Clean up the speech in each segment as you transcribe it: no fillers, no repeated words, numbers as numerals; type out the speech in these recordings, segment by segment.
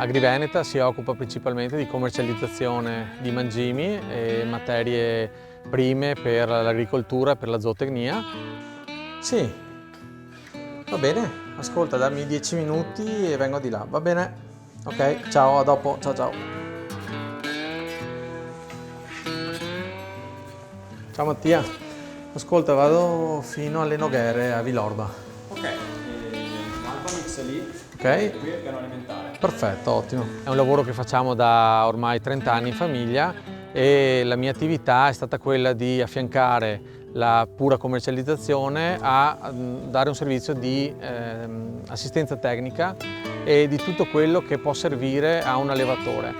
Agriveneta si occupa principalmente di commercializzazione di mangimi e materie prime per l'agricoltura e per la zootecnia. Sì, va bene, ascolta, dammi 10 minuti e vengo di là, va bene? Ok, ciao, a dopo, ciao ciao. Ciao Mattia, ascolta, vado fino alle Noghere a Vilorba. Ok, Alpamix lì, Ok? qui è il piano alimentare. Perfetto, ottimo. È un lavoro che facciamo da ormai 30 anni in famiglia e la mia attività è stata quella di affiancare la pura commercializzazione a dare un servizio di assistenza tecnica e di tutto quello che può servire a un allevatore.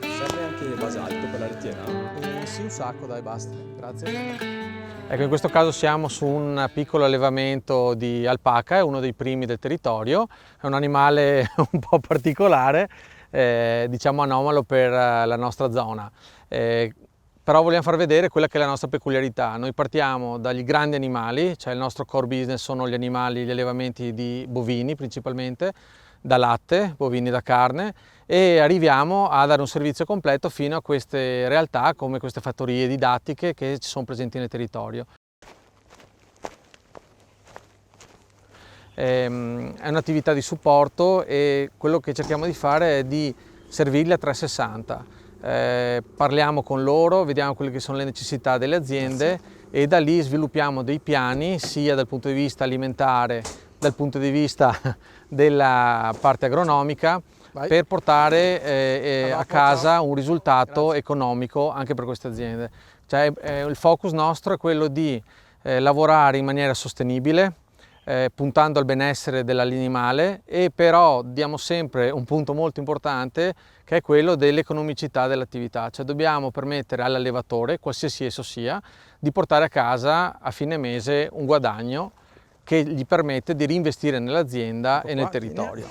Serve anche basalto per la retiera? Sì, un sacco, dai, basta. Grazie. Ecco, in questo caso siamo su un piccolo allevamento di alpaca, è uno dei primi del territorio, è un animale un po' particolare, diciamo anomalo per la nostra zona. Però vogliamo far vedere quella che è la nostra peculiarità. Noi partiamo dagli grandi animali, cioè il nostro core business sono gli animali, gli allevamenti di bovini principalmente, da latte, bovini da carne, e arriviamo a dare un servizio completo fino a queste realtà come queste fattorie didattiche che ci sono presenti nel territorio. È un'attività di supporto e quello che cerchiamo di fare è di servirli a 360. Parliamo con loro, vediamo quelle che sono le necessità delle aziende e da lì sviluppiamo dei piani sia dal punto di vista alimentare, dal punto di vista della parte agronomica, per portare a casa un risultato economico anche per queste aziende. Cioè, il focus nostro è quello di lavorare in maniera sostenibile, puntando al benessere dell'animale, e però diamo sempre un punto molto importante che è quello dell'economicità dell'attività, cioè dobbiamo permettere all'allevatore, qualsiasi esso sia, di portare a casa a fine mese un guadagno che gli permette di reinvestire nell'azienda e nel territorio.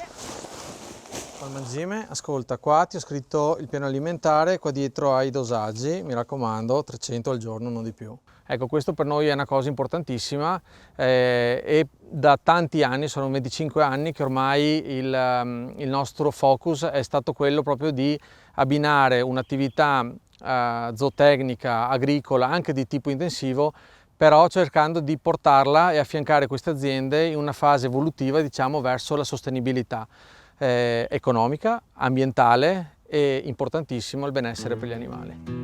Al mangime, ascolta, qua ti ho scritto il piano alimentare, qua dietro hai i dosaggi, mi raccomando, 300 al giorno, non di più. Ecco, questo per noi è una cosa importantissima e da tanti anni, sono 25 anni che ormai il nostro focus è stato quello proprio di abbinare un'attività zootecnica, agricola, anche di tipo intensivo, però cercando di portarla e affiancare queste aziende in una fase evolutiva, diciamo, verso la sostenibilità economica, ambientale e, importantissimo, il benessere per gli animali.